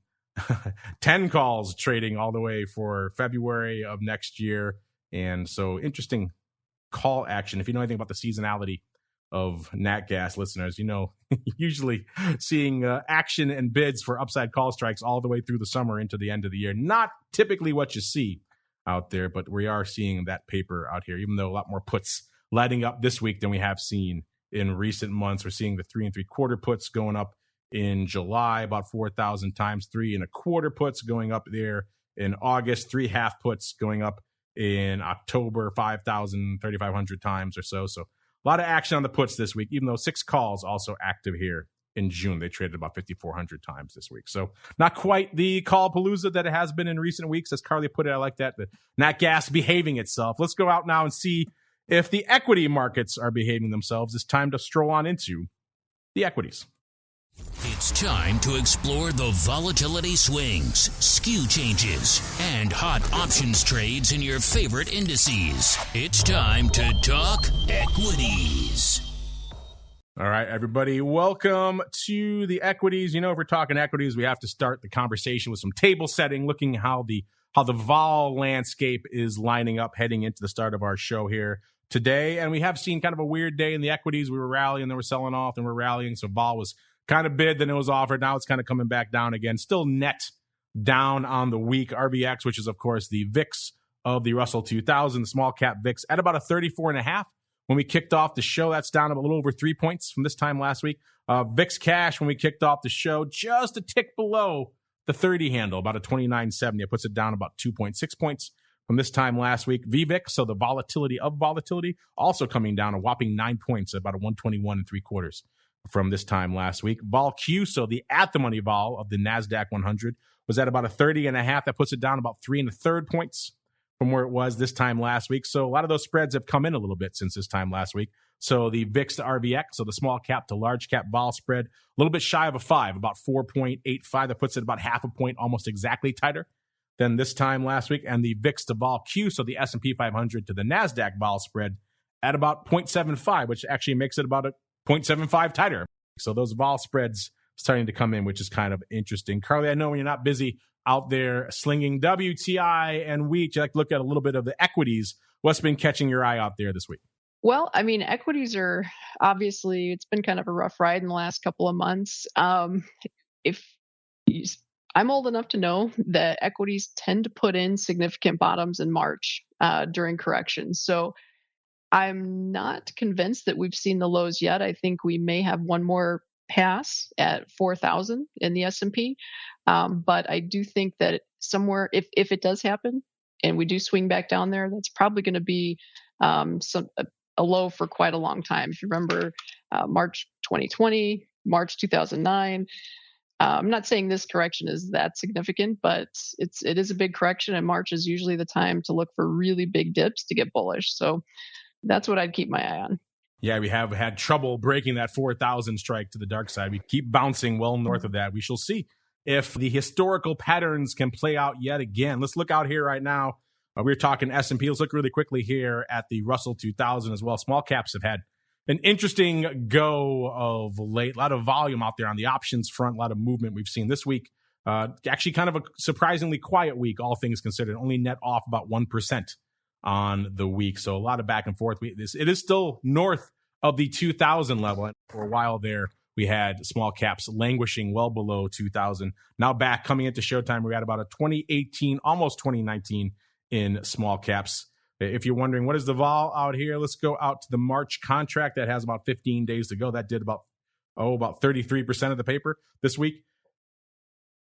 10 calls trading all the way for February of next year. And so interesting call action. If you know anything about the seasonality of nat gas, listeners, you know, usually seeing action and bids for upside call strikes all the way through the summer into the end of the year. Not typically what you see out there, but we are seeing that paper out here, even though a lot more puts lighting up this week than we have seen in recent months. We're seeing the 3 3/4 puts going up in July, about 4,000 times, 3 1/4 puts going up there in August, 3 half puts going up in October, 5,000, 3,500 times or so. So a lot of action on the puts this week, even though 6 calls also active here in June. They traded about 5,400 times this week. So not quite the call palooza that it has been in recent weeks. As CARLEY put it, I like that. The nat gas behaving itself. Let's go out now and see if the equity markets are behaving themselves. It's time to stroll on into the equities. It's time to explore the volatility swings, skew changes, and hot options trades in your favorite indices. It's time to talk equities. All right, everybody, welcome to the equities. You know, if we're talking equities, we have to start the conversation with some table setting, looking how the vol landscape is lining up heading into the start of our show here today. And we have seen kind of a weird day in the equities. We were rallying, then we're selling off, then we're rallying. So vol was kind of bid, then it was offered. Now it's kind of coming back down again. Still net down on the week. RVX, which is, of course, the VIX of the Russell 2000, the small cap VIX, at about a 34.5. When we kicked off the show, that's down a little over 3 points from this time last week. VIX cash, when we kicked off the show, just a tick below the 30 handle, about a 29.70. It puts it down about 2.6 points from this time last week. VVIX, so the volatility of volatility, also coming down a whopping 9 points, at about a 121 3/4 from this time last week. Vol Q, so the at-the-money vol of the NASDAQ 100, was at about a 30.5. That puts it down about 3 1/3 points from where it was this time last week. So a lot of those spreads have come in a little bit since this time last week. So the VIX to RVX, so the small cap to large cap vol spread, a little bit shy of a 5, about 4.85. That puts it about half a point, almost exactly tighter than this time last week. And the VIX to vol Q, so the S&P 500 to the NASDAQ vol spread, at about 0.75, which actually makes it about a 0.75 tighter. So those vol spreads starting to come in, which is kind of interesting. CARLEY, I know when you're not busy out there slinging WTI and wheat, you like to look at a little bit of the equities. What's been catching your eye out there this week? Well, I mean, equities are obviously, it's been kind of a rough ride in the last couple of months. I'm old enough to know that equities tend to put in significant bottoms in March during corrections. So I'm not convinced that we've seen the lows yet. I think we may have one more pass at 4,000 in the S&P. But I do think that somewhere, if it does happen and we do swing back down there, that's probably going to be a low for quite a long time. If you remember March 2020, March 2009, I'm not saying this correction is that significant, but it is a big correction, and March is usually the time to look for really big dips to get bullish. So that's what I'd keep my eye on. Yeah, we have had trouble breaking that 4,000 strike to the dark side. We keep bouncing well north of that. We shall see if the historical patterns can play out yet again. Let's look out here right now. We're talking S&P. Let's look really quickly here at the Russell 2000 as well. Small caps have had an interesting go of late. A lot of volume out there on the options front, a lot of movement we've seen this week. Actually kind of a surprisingly quiet week, all things considered. Only net off about 1% on the week. So a lot of back and forth. It is still north of the 2,000 level. For a while there, we had small caps languishing well below 2,000. Now back coming into showtime, we're at about a 2018, almost 2019 in small caps. If you're wondering what is the vol out here, let's go out to the March contract that has about 15 days to go. That did about 33% of the paper this week.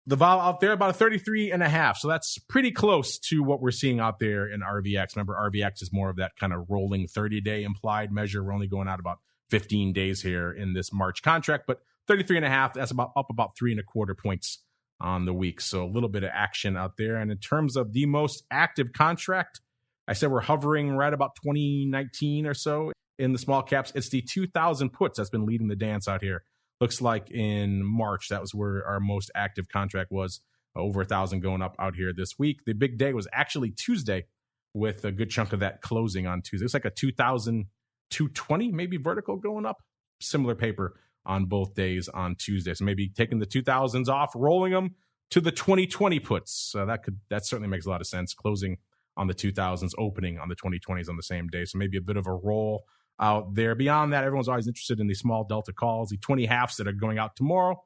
The vol out there about a 33.5. So that's pretty close to what we're seeing out there in RVX. Remember, RVX is more of that kind of rolling 30-day implied measure. We're only going out about 15 days here in this March contract, but 33.5, that's up about 3.25 points on the week. So a little bit of action out there. And in terms of the most active contract, I said we're hovering right about 2019 or so in the small caps. It's the 2,000 puts that's been leading the dance out here. Looks like in March, that was where our most active contract was, over 1,000 going up out here this week. The big day was actually Tuesday, with a good chunk of that closing on Tuesday. It's like a 2,220 maybe vertical going up. Similar paper on both days on Tuesday. So maybe taking the 2,000s off, rolling them to the 2020 puts. So that certainly makes a lot of sense. Closing on the 2,000s, opening on the 2020s on the same day. So maybe a bit of a roll out there. Beyond that, everyone's always interested in the small delta calls, the 20 halves that are going out tomorrow.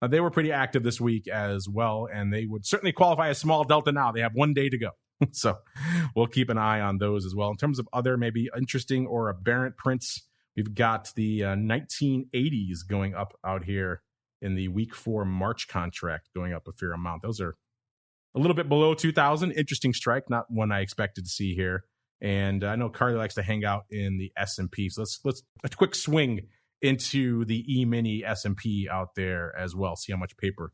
They were pretty active this week as well, and they would certainly qualify as small delta now. They have 1 day to go. So we'll keep an eye on those as well. In terms of other maybe interesting or aberrant prints, we've got the 1980s going up out here in the week 4 March contract, going up a fair amount. Those are a little bit below 2,000. Interesting strike, not one I expected to see here. And I know CARLEY likes to hang out in the S&P. So let's a quick swing into the E-mini S&P out there as well. See how much paper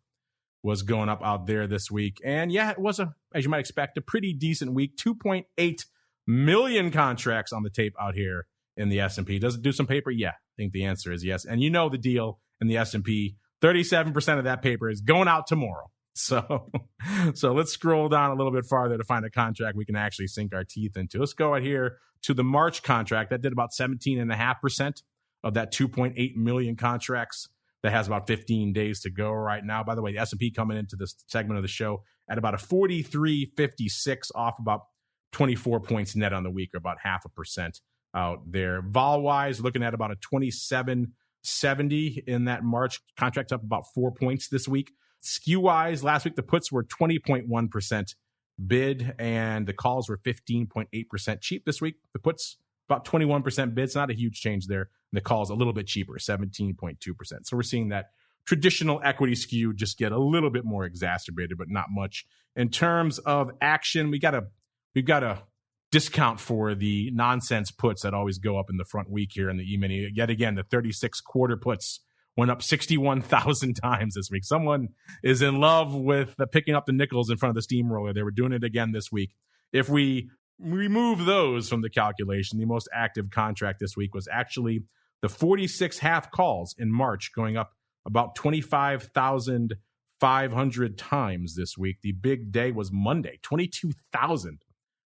was going up out there this week. And yeah, it was, as you might expect, a pretty decent week. 2.8 million contracts on the tape out here in the S&P. Does it do some paper? Yeah, I think the answer is yes. And you know the deal in the S&P, 37% of that paper is going out tomorrow. So let's scroll down a little bit farther to find a contract we can actually sink our teeth into. Let's go out here to the March contract. That did about 17.5% of that 2.8 million contracts. That has about 15 days to go right now. By the way, the S&P coming into this segment of the show at about a 43.56, off about 24 points net on the week, or about 0.5% out there. Vol-wise, looking at about a 27.70 in that March contract, up about 4 points this week. Skew-wise, last week the puts were 20.1% bid, and the calls were 15.8% cheap this week. The puts, about 21% bids, not a huge change there. And the calls a little bit cheaper, 17.2%. So we're seeing that traditional equity skew just get a little bit more exacerbated, but not much. In terms of action, we've got a discount for the nonsense puts that always go up in the front week here in the E-mini. Yet again, the 36 quarter puts went up 61,000 times this week. Someone is in love with picking up the nickels in front of the steamroller. They were doing it again this week. If we remove those from the calculation, the most active contract this week was actually the 46 half calls in March, going up about 25,500 times this week. The big day was Monday, 22,000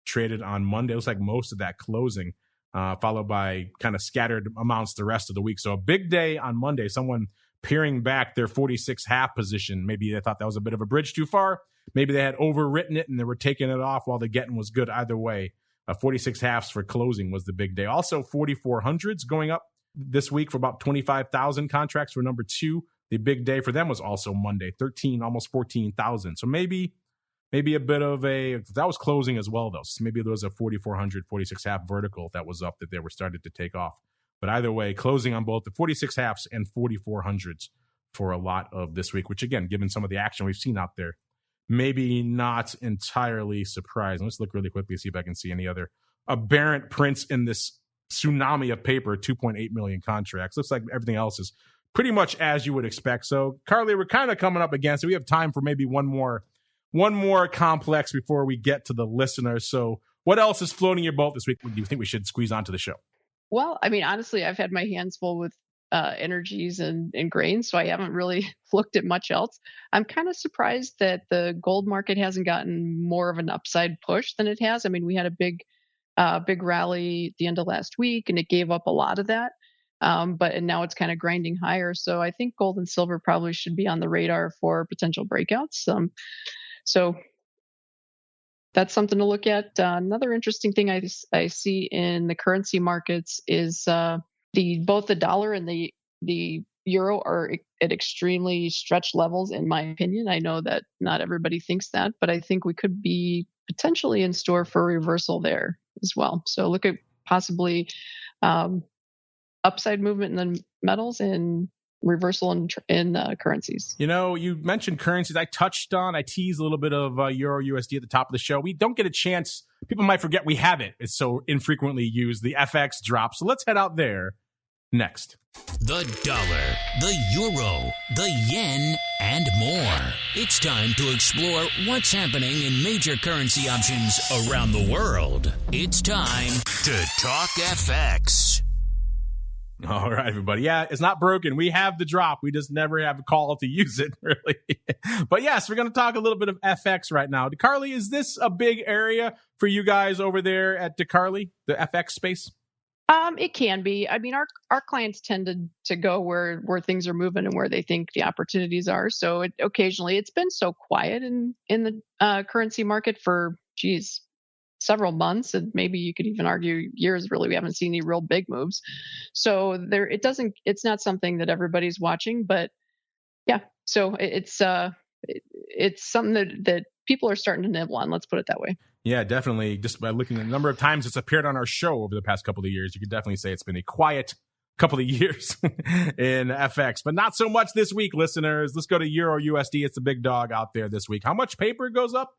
traded on Monday. It looks like most of that closing, followed by kind of scattered amounts the rest of the week. So a big day on Monday, someone peering back their 46 half position. Maybe they thought that was a bit of a bridge too far. Maybe they had overwritten it and they were taking it off while the getting was good. Either way, 46 halves for closing was the big day. Also, 4400s going up this week for about 25,000 contracts for number 2. The big day for them was also Monday, almost 14,000. So maybe a bit of that was closing as well, though. So maybe there was a 4,400, 46 half vertical that was up that they were started to take off. But either way, closing on both the 46 halves and 4,400s for a lot of this week, which again, given some of the action we've seen out there, maybe not entirely surprising. Let's look really quickly, see if I can see any other aberrant prints in this tsunami of paper, 2.8 million contracts. Looks like everything else is pretty much as you would expect. So, CARLEY, we're kind of coming up against it. We have time for maybe one more complex before we get to the listeners. So what else is floating your boat this week? Do you think we should squeeze onto the show? Well, I mean, honestly, I've had my hands full with energies and grains, so I haven't really looked at much else. I'm kind of surprised that the gold market hasn't gotten more of an upside push than it has. I mean, we had a big rally at the end of last week, and it gave up a lot of that. And now it's kind of grinding higher. So I think gold and silver probably should be on the radar for potential breakouts. So that's something to look at. Another interesting thing I see in the currency markets is both the dollar and the euro are at extremely stretched levels, in my opinion. I know that not everybody thinks that, but I think we could be potentially in store for a reversal there as well. So look at possibly upside movement in the metals and reversal in currencies. You mentioned currencies. I teased a little bit of Euro USD at the top of the show. We don't get a chance. People might forget we have it. It's so infrequently used. The FX drop. So let's head out there next. The dollar, the euro, the yen, and more. It's time to explore what's happening in major currency options around the world. It's time to talk FX. All right, everybody. Yeah, it's not broken. We have the drop. We just never have a call to use it, really. But yes, we're going to talk a little bit of FX right now. DeCarley, is this a big area for you guys over there at DeCarley, the FX space? It can be. I mean, our clients tend to go where things are moving and where they think the opportunities are. So occasionally it's been so quiet in the currency market for, several months, and maybe you could even argue years. Really, we haven't seen any real big moves. So it's not something that everybody's watching, but yeah. So it's something that people are starting to nibble on. Let's put it that way. Yeah, definitely. Just by looking at the number of times it's appeared on our show over the past couple of years, you could definitely say it's been a quiet couple of years in FX, but not so much this week, listeners. Let's go to Euro USD. It's the big dog out there this week. How much paper goes up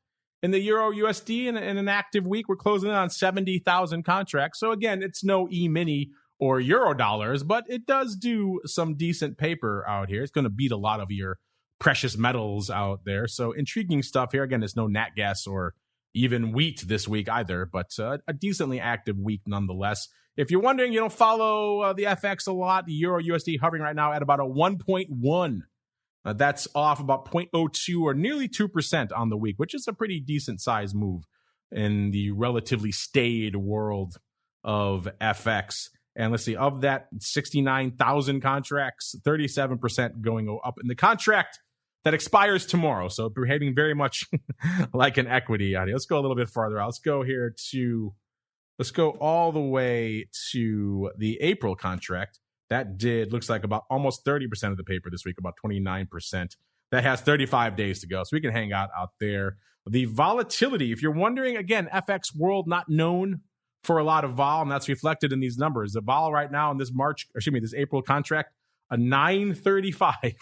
in the Euro USD in an active week? We're closing in on 70,000 contracts. So again, it's no E-mini or Euro dollars, but it does do some decent paper out here. It's going to beat a lot of your precious metals out there. So intriguing stuff here. Again, it's no nat gas or even wheat this week either, but a decently active week nonetheless. If you're wondering, you don't follow the FX a lot, the Euro USD hovering right now at about a 1.1. That's off about 0.02 or nearly 2% on the week, which is a pretty decent size move in the relatively staid world of FX. And let's see, of that 69,000 contracts, 37% going up in the contract that expires tomorrow. So behaving very much like an equity out here. Let's go a little bit farther out. Let's go all the way to the April contract. That looks like about almost 30% of the paper this week, about 29%. That has 35 days to go. So we can hang out there. The volatility, if you're wondering, again, FX world not known for a lot of vol, and that's reflected in these numbers. The vol right now in this April contract, a 935.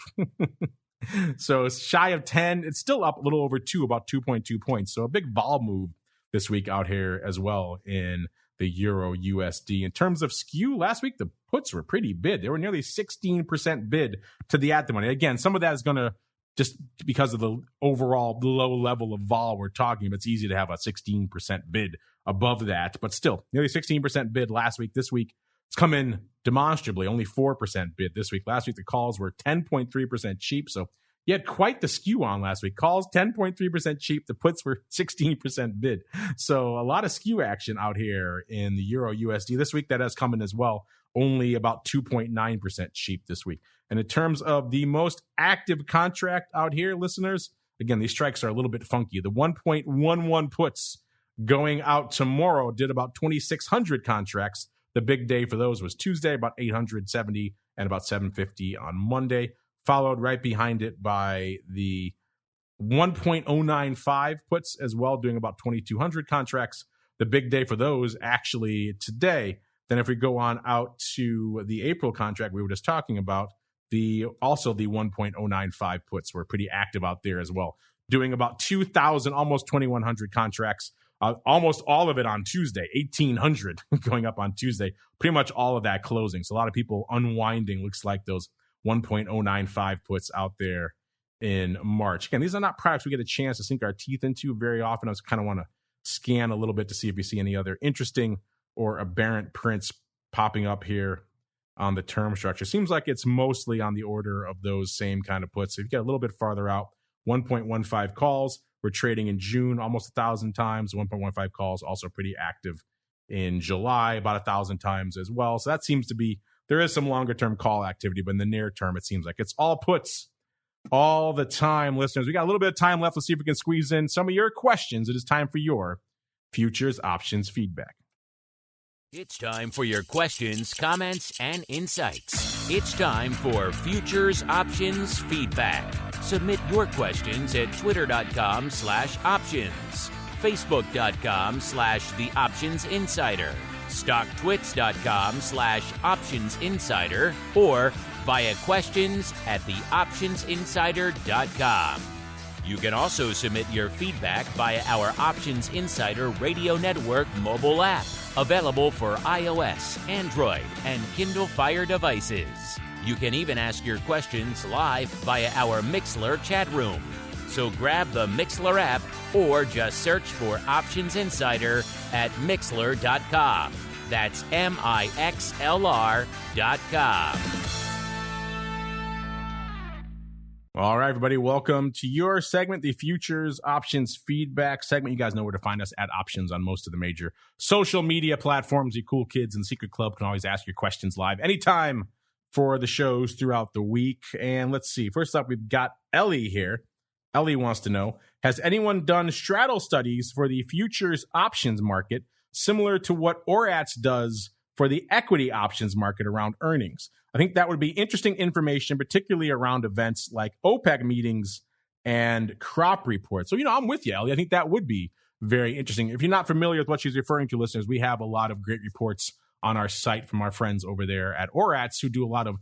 So it's shy of 10. It's still up a little over 2, about 2.2 points. So a big vol move this week out here as well in the Euro USD. In terms of skew, last week the puts were pretty bid. They were nearly 16% bid to the at the money. Again, some of that is going to, just because of the overall low level of vol we're talking about, it's easy to have a 16% bid above that. But still, nearly 16% bid last week. This week, it's come in demonstrably, only 4% bid this week. Last week, the calls were 10.3% cheap. So you had quite the skew on last week. Calls 10.3% cheap. The puts were 16% bid. So a lot of skew action out here in the Euro USD. This week, that has come in as well. Only about 2.9% cheap this week. And in terms of the most active contract out here, listeners, again, these strikes are a little bit funky. The 1.11 puts going out tomorrow did about 2,600 contracts. The big day for those was Tuesday, about 870 and about 750 on Monday. Followed right behind it by the 1.095 puts as well, doing about 2,200 contracts. The big day for those actually today. Then if we go on out to the April contract we were just talking about, the 1.095 puts were pretty active out there as well, doing about 2,000, almost 2,100 contracts. Almost all of it on Tuesday, 1,800 going up on Tuesday. Pretty much all of that closing. So a lot of people unwinding, looks like those 1.095 puts out there in March. Again, these are not products we get a chance to sink our teeth into very often. I just kind of want to scan a little bit to see if we see any other interesting or aberrant prints popping up here on the term structure. Seems like it's mostly on the order of those same kind of puts. So if you get a little bit farther out, 1.15 calls. We're trading in June almost 1,000 times. 1.15 calls also pretty active in July, about 1,000 times as well. So that seems to be, there is some longer term call activity, but in the near term, it seems like it's all puts all the time. Listeners, we got a little bit of time left. Let's see if we can squeeze in some of your questions. It is time for your futures options feedback. It's time for your questions, comments, and insights. It's time for Futures Options Feedback. Submit your questions at twitter.com/options, facebook.com/The Options Insider, stocktwits.com/Options Insider, or via questions@theoptionsinsider.com. You can also submit your feedback via our Options Insider Radio Network mobile app, available for iOS, Android, and Kindle Fire devices. You can even ask your questions live via our Mixlr chat room. So grab the Mixlr app or just search for Options Insider at Mixlr.com. That's MIXLR.com. All right, everybody, welcome to your segment, the Futures Options Feedback segment. You guys know where to find us at Options on most of the major social media platforms. You cool kids in the Secret Club can always ask your questions live anytime for the shows throughout the week. And let's see. First up, we've got Ellie here. Ellie wants to know, has anyone done straddle studies for the futures options market similar to what ORATS does for the equity options market around earnings? I think that would be interesting information, particularly around events like OPEC meetings and crop reports. So, I'm with you, Ellie. I think that would be very interesting. If you're not familiar with what she's referring to, listeners, we have a lot of great reports on our site from our friends over there at ORATS who do a lot of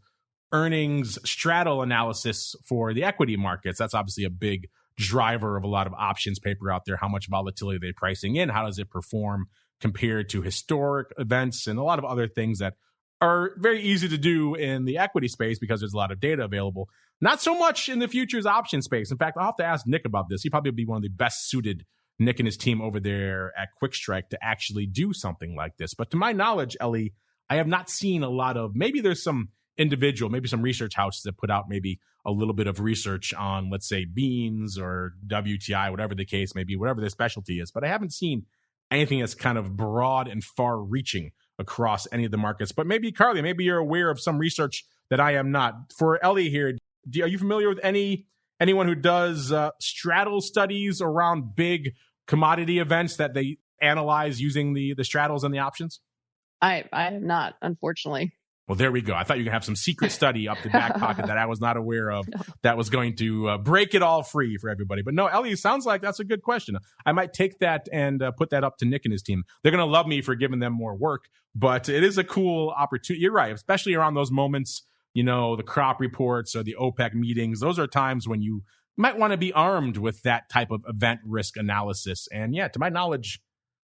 earnings straddle analysis for the equity markets. That's obviously a big driver of a lot of options paper out there. How much volatility they're pricing in? How does it perform compared to historic events and a lot of other things that are very easy to do in the equity space because there's a lot of data available. Not so much in the futures option space. In fact, I'll have to ask Nick about this. He probably would be one of the best suited, Nick and his team over there at QuickStrike, to actually do something like this. But to my knowledge, Ellie, I have not seen a lot of, maybe there's some individual, maybe some research houses that put out maybe a little bit of research on, let's say, beans or WTI, whatever the case may be, whatever their specialty is. But I haven't seen anything that's kind of broad and far-reaching across any of the markets. But maybe, Carly, maybe you're aware of some research that I am not. For Ellie here, are you familiar with anyone who does straddle studies around big commodity events that they analyze using the straddles and the options? I am not, unfortunately. Well, there we go. I thought you could have some secret study up the back pocket that I was not aware of that was going to break it all free for everybody. But no, Ellie, sounds like that's a good question. I might take that and put that up to Nick and his team. They're going to love me for giving them more work, but it is a cool opportunity. You're right, especially around those moments, the crop reports or the OPEC meetings. Those are times when you might want to be armed with that type of event risk analysis. And yeah, to my knowledge,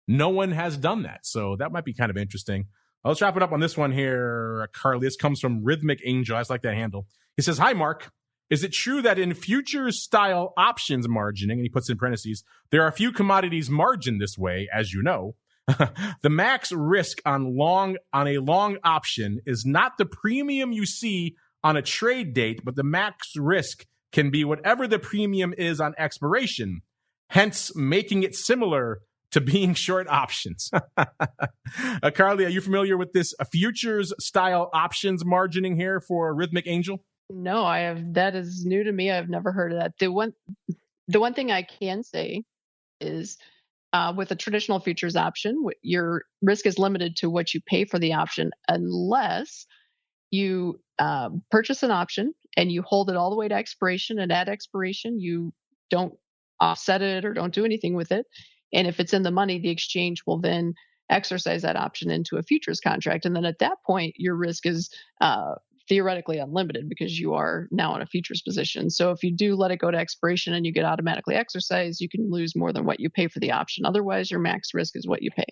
no one has done that. So that might be kind of interesting. Let's wrap it up on this one here, Carly. This comes from Rhythmic Angel. I just like that handle. He says, hi, Mark. Is it true that in futures-style options margining, and he puts in parentheses, there are a few commodities margined this way, as you know? The max risk on a long option is not the premium you see on a trade date, but the max risk can be whatever the premium is on expiration, hence making it similar to being short options. Carly, are you familiar with this futures style options margining here for Rhythmic Angel? No, I have. That is new to me. I've never heard of that. The one thing I can say is with a traditional futures option, your risk is limited to what you pay for the option unless you purchase an option and you hold it all the way to expiration, and at expiration you don't offset it or don't do anything with it. And if it's in the money, the exchange will then exercise that option into a futures contract. And then at that point, your risk is theoretically unlimited because you are now in a futures position. So if you do let it go to expiration and you get automatically exercised, you can lose more than what you pay for the option. Otherwise, your max risk is what you pay.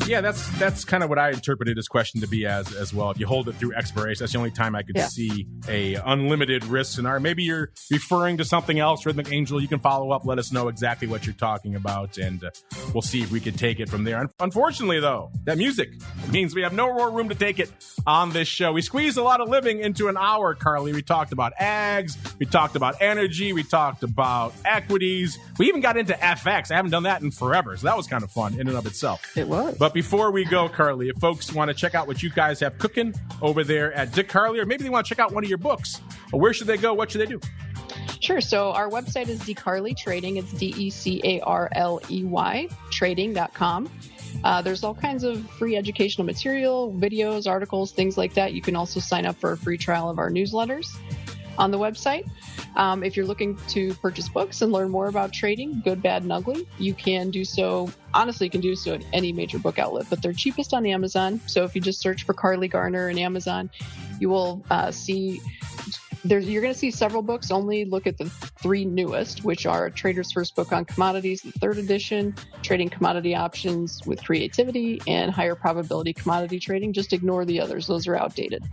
Yeah, that's kind of what I interpreted this question to be as well. If you hold it through expiration, that's the only time I could see a unlimited risk scenario. Maybe you're referring to something else, Rhythmic Angel. You can follow up, let us know exactly what you're talking about, and we'll see if we can take it from there. Unfortunately, though, that music means we have no more room to take it on this show. We squeezed a lot of living into an hour, Carly. We talked about ags, we talked about energy, we talked about equities. We even got into FX. I haven't done that in forever, so that was kind of fun in and of itself. It was. But before we go, Carly, if folks want to check out what you guys have cooking over there at DECARLEY, or maybe they want to check out one of your books, where should they go? What should they do? Sure. So our website is DECARLEY Trading. It's DECARLEY trading.com. There's all kinds of free educational material, videos, articles, things like that. You can also sign up for a free trial of our newsletters on the website. If you're looking to purchase books and learn more about trading, good, bad, and ugly, you can do so. Honestly, you can do so at any major book outlet, but they're cheapest on Amazon. So if you just search for CARLEY, GARNER, and Amazon, you will see you're going to see several books. Only look at the 3 newest, which are Trader's First Book on Commodities, the 3rd edition, Trading Commodity Options with Creativity, and Higher Probability Commodity Trading. Just ignore the others. Those are outdated.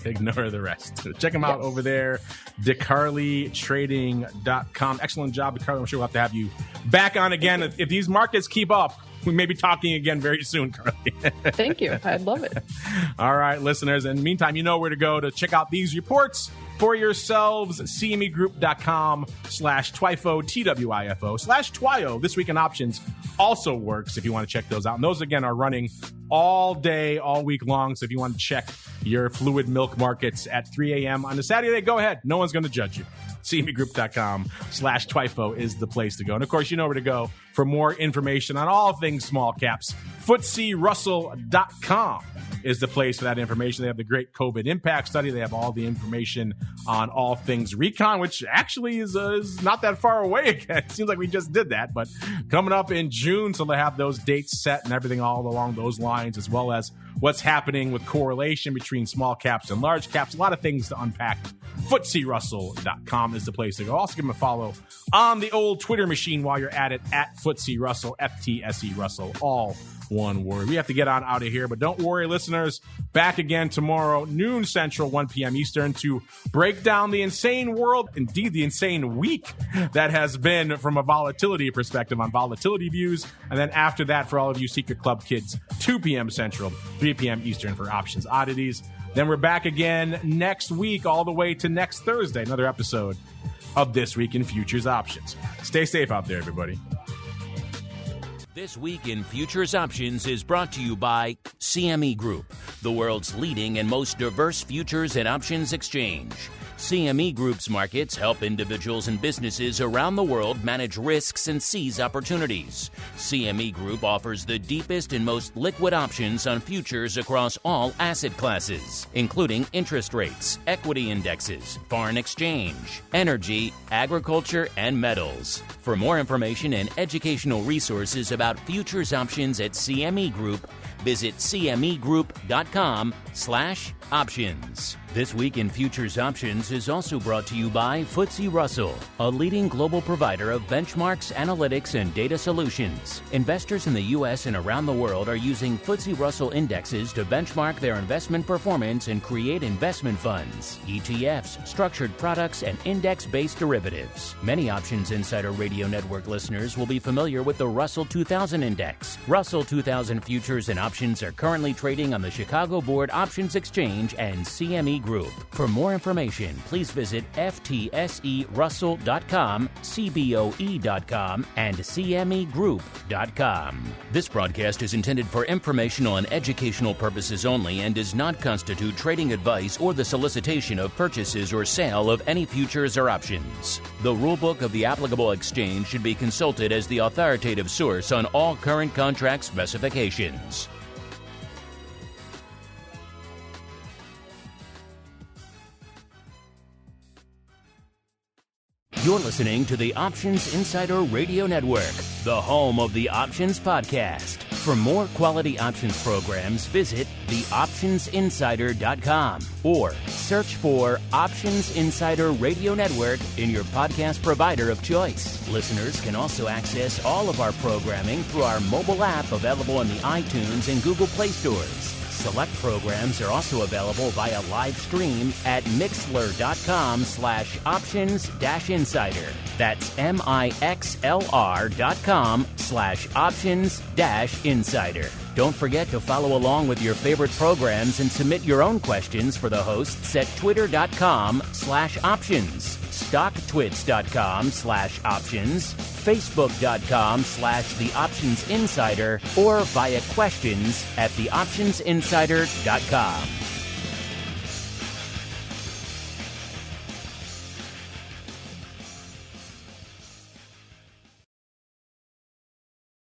Ignore the rest. So check them out over there, DECARLEYTrading.com. Excellent job, DeCarley. I'm sure we'll have to have you back on again. If these markets keep up, we may be talking again very soon, Carley. Thank you. I'd love it. All right, listeners. In the meantime, you know where to go to check out these reports for yourselves. CMEgroup.com/TWIFO, TWIFO/TWIO. This Week in Options also works if you want to check those out. And those, again, are running all day, all week long. So if you want to check your fluid milk markets at 3 a.m. on a Saturday, go ahead. No one's going to judge you. CMEgroup.com/TWIFO is the place to go. And of course, you know where to go for more information on all things small caps. FTSERussell.com is the place for that information. They have the great COVID impact study. They have all the information on all things recon, which actually is not that far away again. It seems like we just did that, but coming up in June, so they have those dates set and everything all along those lines, as well as what's happening with correlation between small caps and large caps. A lot of things to unpack. FTSERussell.com is the place to go. Also give them a follow on the old Twitter machine while you're at it, at FTSE Russell, FTSE Russell, all one word. We have to get on out of here, but don't worry, listeners. Back again tomorrow, noon Central, 1 p.m. Eastern, to break down the insane world, indeed the insane week that has been from a volatility perspective on Volatility Views. And then after that, for all of you Secret Club kids, 2 p.m. Central, 3 p.m. Eastern for Options Oddities. Then we're back again next week, all the way to next Thursday, another episode of This Week in Futures Options. Stay safe out there, everybody. This Week in Futures Options is brought to you by CME Group, the world's leading and most diverse futures and options exchange. CME Group's markets help individuals and businesses around the world manage risks and seize opportunities. CME Group offers the deepest and most liquid options on futures across all asset classes, including interest rates, equity indexes, foreign exchange, energy, agriculture, and metals. For more information and educational resources about futures options at CME Group, visit cmegroup.com/options. This Week in Futures Options is also brought to you by FTSE Russell, a leading global provider of benchmarks, analytics, and data solutions. Investors in the U.S. and around the world are using FTSE Russell indexes to benchmark their investment performance and create investment funds, ETFs, structured products, and index-based derivatives. Many Options Insider Radio Network listeners will be familiar with the Russell 2000 Index. Russell 2000 futures and options are currently trading on the Chicago Board Options Exchange and CME Group. For more information, please visit FTSERussell.com, CBOE.com, and CMEGroup.com. This broadcast is intended for informational and educational purposes only and does not constitute trading advice or the solicitation of purchases or sale of any futures or options. The rulebook of the applicable exchange should be consulted as the authoritative source on all current contract specifications. You're listening to the Options Insider Radio Network, the home of the Options Podcast. For more quality options programs, visit theoptionsinsider.com or search for Options Insider Radio Network in your podcast provider of choice. Listeners can also access all of our programming through our mobile app available in the iTunes and Google Play stores. Select programs are also available via live stream at mixlr.com/options-insider. That's mixlr.com/options-insider. Don't forget to follow along with your favorite programs and submit your own questions for the hosts at twitter.com/options, stocktwits.com/options, facebook.com/theoptionsinsider, or via questions@theoptionsinsider.com.